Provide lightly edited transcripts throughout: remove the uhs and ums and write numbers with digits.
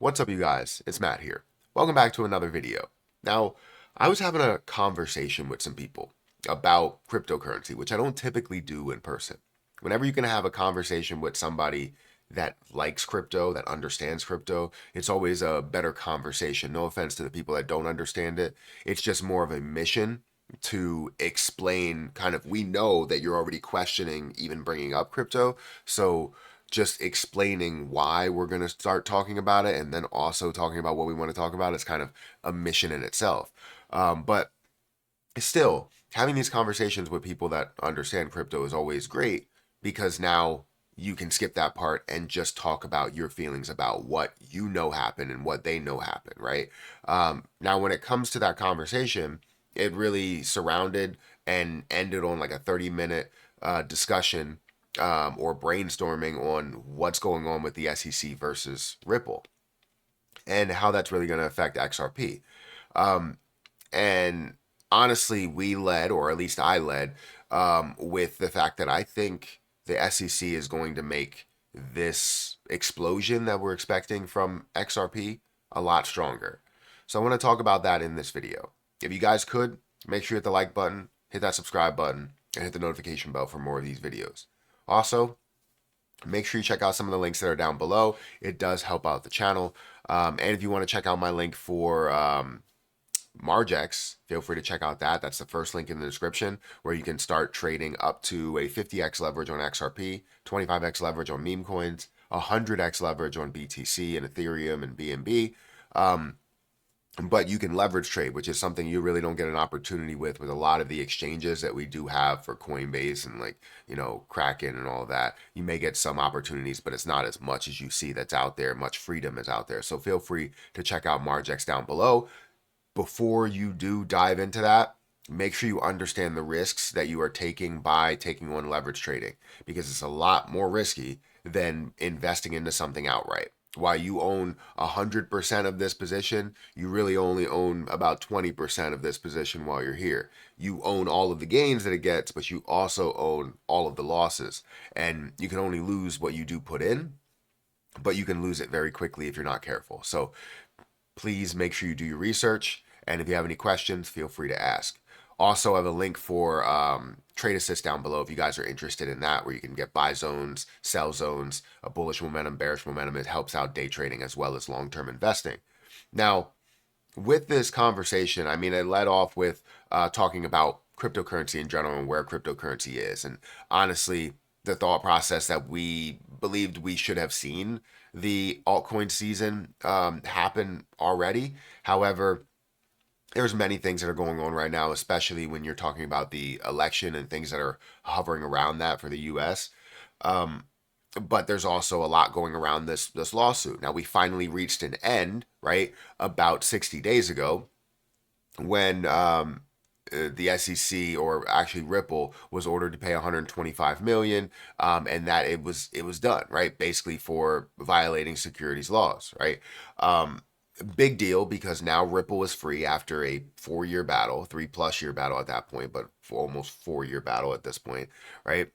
What's up, you guys? It's Matt here. Welcome back to another video. Now, I was having a conversation with some people about cryptocurrency, which I don't typically do in person. Whenever you can have a conversation with somebody that likes crypto, that understands crypto, it's always a better conversation. No offense to the people that don't understand it. It's just more of a mission to explain kind of, we know that you're already questioning even bringing up crypto. So just explaining why we're going to start talking about it and then also talking about what we want to talk about is kind of a mission in itself. But still, having these conversations with people that understand crypto is always great because now you can skip that part and just talk about your feelings about what you know happened and what they know happened, right? Now, when it comes to that conversation, it really surrounded and ended on like a 30-minute discussion or brainstorming on what's going on with the SEC versus Ripple and how that's really going to affect XRP. Um, and honestly, we led, or at least I led, with the fact that I think the SEC is going to make this explosion that we're expecting from XRP a lot stronger. So I want to talk about that in this video. If you guys could, make sure you hit the like button, hit that subscribe button, and hit the notification bell for more of these videos. Also, make sure you check out some of the links that are down below. It does help out the channel. And if you want to check out my link for Margex, feel free to check out that. That's the first link in the description where you can start trading up to a 50x leverage on XRP, 25x leverage on meme coins, 100x leverage on BTC and Ethereum and BNB. But you can leverage trade, which is something you really don't get an opportunity with a lot of the exchanges that we do have for Coinbase and like, Kraken and all of that. You may get some opportunities, but it's not as much as you see that's out there. Much freedom is out there. So feel free to check out Margex down below. Before you do dive into that, make sure you understand the risks that you are taking by taking on leverage trading because it's a lot more risky than investing into something outright. While you own 100% of this position, you really only own about 20% of this position while you're here. You own all of the gains that it gets, but you also own all of the losses. And you can only lose what you do put in, but you can lose it very quickly if you're not careful. So please make sure you do your research. And if you have any questions, feel free to ask. Also, I have a link for Trade Assist down below if you guys are interested in that, where you can get buy zones, sell zones, a bullish momentum, bearish momentum. It helps out day trading as well as long-term investing. Now, with this conversation, I mean, it led off with talking about cryptocurrency in general and where cryptocurrency is. And honestly, the thought process that we believed we should have seen the altcoin season happen already. However, there's many things that are going on right now, especially when you're talking about the election and things that are hovering around that for the U.S. Um, but there's also a lot going around this lawsuit. Now we finally reached an end, right, about 60 days ago, when the SEC, or actually Ripple, was ordered to pay 125 million, and that it was done, right, basically for violating securities laws, right. Big deal because now Ripple is free after a 4-year battle, 3+ year battle at that point, but for almost 4-year battle at this point, right?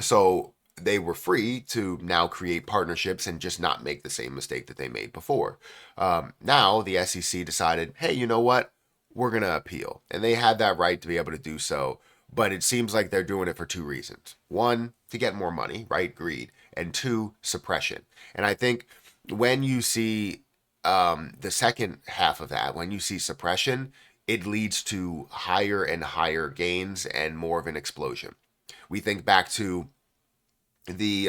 So they were free to now create partnerships and just not make the same mistake that they made before. Now the SEC decided, hey, you know what? We're going to appeal. And they had that right to be able to do so. But it seems like they're doing it for two reasons. One, to get more money, right? Greed. And two, suppression. And I think when you see the second half of that, when you see suppression, it leads to higher and higher gains and more of an explosion. We think back to the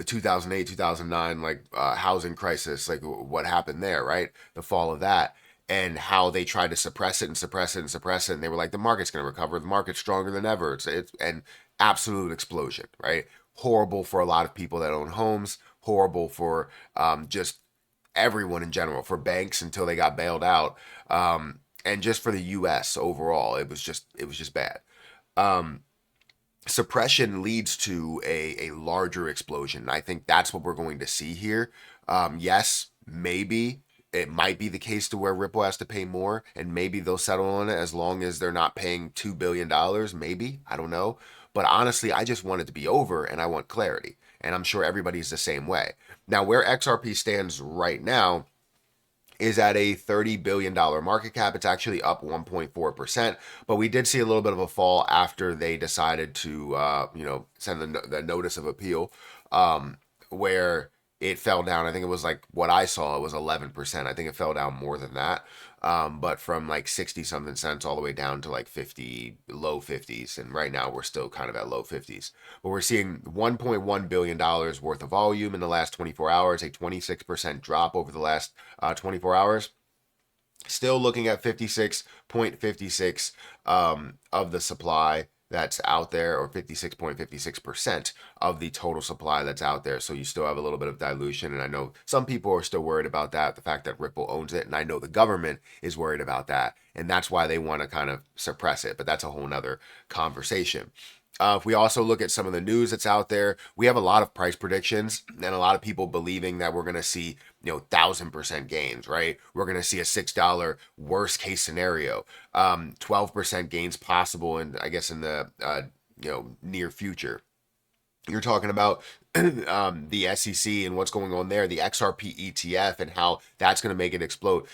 2008 2009 like housing crisis, like what happened there, right? The fall of that, and how they tried to suppress it and suppress it and suppress it, and they were like, the market's going to recover, the market's stronger than ever. It's an absolute explosion, right? Horrible for a lot of people that own homes, horrible for just everyone in general, for banks until they got bailed out, and just for the US overall. It was just bad. um Suppression leads to a larger explosion. I think that's what we're going to see here. Yes, maybe it might be the case to where Ripple has to pay more, and maybe they'll settle on it as long as they're not paying $2 billion. Maybe, I don't know. But honestly, I just want it to be over and I want clarity. And I'm sure everybody's the same way. Now, where XRP stands right now is at a $30 billion market cap. It's actually up 1.4%, but we did see a little bit of a fall after they decided to, send the notice of appeal, where it fell down. I think it was like what I saw, it was 11%. I think it fell down more than that. But from like 60 something cents all the way down to like 50, low 50s. And right now we're still kind of at low 50s. But we're seeing $1.1 billion worth of volume in the last 24 hours, a 26% drop over the last 24 hours. Still looking at 56.56 of the supply that's out there, or 56.56% of the total supply that's out there. So you still have a little bit of dilution. And I know some people are still worried about that, the fact that Ripple owns it. And I know the government is worried about that. And that's why they want to kind of suppress it. But that's a whole nother conversation. If we also look at some of the news that's out there, we have a lot of price predictions and a lot of people believing that we're going to see, 1,000% gains, right? We're going to see a $6 worst case scenario, 12% gains possible, and I guess in the near future. You're talking about the SEC and what's going on there, the XRP ETF, and how that's going to make it explode.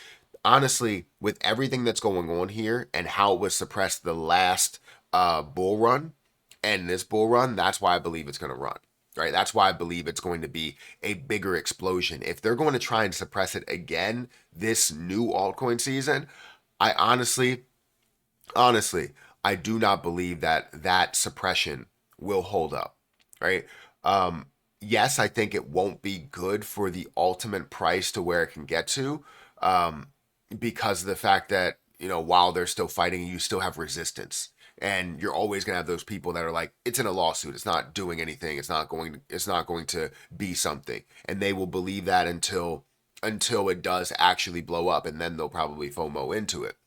Honestly, with everything that's going on here and how it was suppressed the last bull run, and this bull run, that's why I believe it's going to run, right? That's why I believe it's going to be a bigger explosion. If they're going to try and suppress it again this new altcoin season, I honestly, I do not believe that suppression will hold up, right? Yes, I think it won't be good for the ultimate price to where it can get to, because of the fact that, while they're still fighting, you still have resistance. And you're always going to have those people that are like, it's in a lawsuit, it's not doing anything, it's not going to be something, and they will believe that until it does actually blow up, and then they'll probably FOMO into it,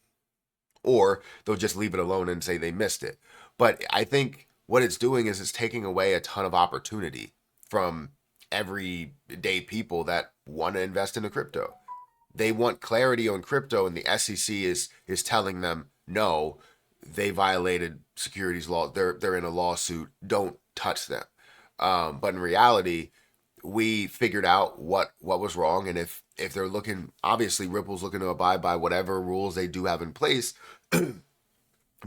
or they'll just leave it alone and say they missed it. But I think what it's doing is it's taking away a ton of opportunity from everyday people that want to invest into crypto. They want clarity on crypto, and the SEC is telling them no, they violated securities law. They're in a lawsuit. Don't touch them. But in reality, we figured out what was wrong, and if they're looking, obviously Ripple's looking to abide by whatever rules they do have in place,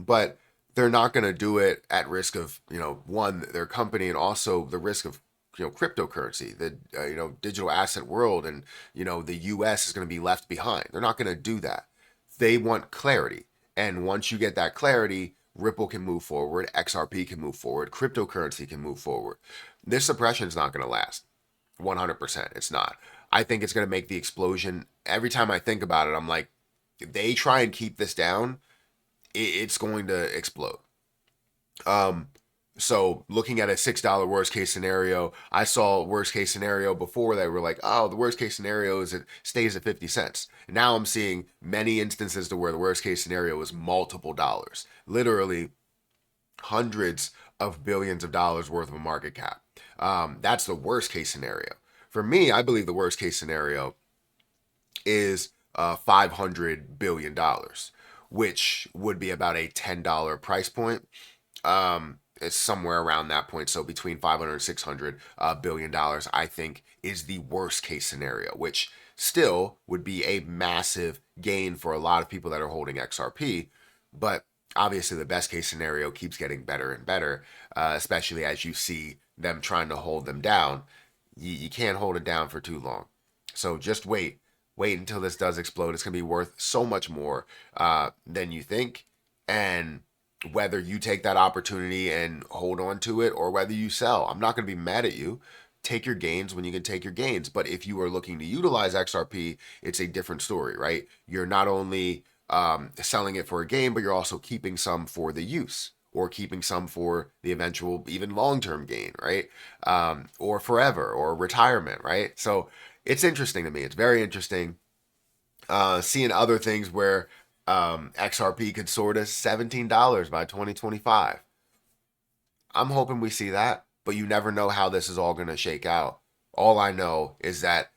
but they're not going to do it at risk of one, their company, and also the risk of cryptocurrency, the digital asset world, and the US is going to be left behind. They're not going to do that. They want clarity. And once you get that clarity, Ripple can move forward, XRP can move forward, cryptocurrency can move forward. This suppression is not going to last. 100%. It's not. I think it's going to make the explosion. Every time I think about it, I'm like, if they try and keep this down, it's going to explode. So looking at a $6 worst case scenario, I saw worst case scenario before they were like, oh, the worst case scenario is it stays at 50 cents. Now I'm seeing many instances to where the worst case scenario is multiple dollars, literally hundreds of billions of dollars worth of a market cap. That's the worst case scenario. For me, I believe the worst case scenario is $500 billion, which would be about a $10 price point. It's somewhere around that point. So between 500 and 600 billion dollars, I think, is the worst case scenario, which still would be a massive gain for a lot of people that are holding XRP. But obviously, the best case scenario keeps getting better and better, especially as you see them trying to hold them down. You can't hold it down for too long. So just wait until this does explode. It's going to be worth so much more than you think. And whether you take that opportunity and hold on to it or whether you sell, I'm not going to be mad at you. Take your gains when you can take your gains. But if you are looking to utilize XRP, it's a different story, right? You're not only selling it for a gain, but you're also keeping some for the use, or keeping some for the eventual, even long-term gain, right? Or forever, or retirement, right? So it's interesting to me. It's very interesting seeing other things where XRP could soar to $17 by 2025. I'm hoping we see that, but you never know how this is all going to shake out. All I know is that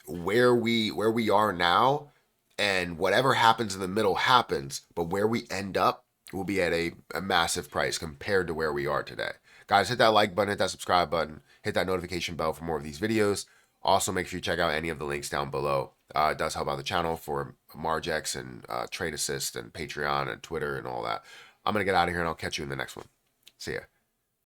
where we are now, and whatever happens in the middle happens, but where we end up will be at a massive price compared to where we are today. Guys, hit that like button, hit that subscribe button, hit that notification bell for more of these videos. Also, make sure you check out any of the links down below. It does help out the channel for Margex and Trade Assist and Patreon and Twitter and all that. I'm going to get out of here and I'll catch you in the next one. See ya.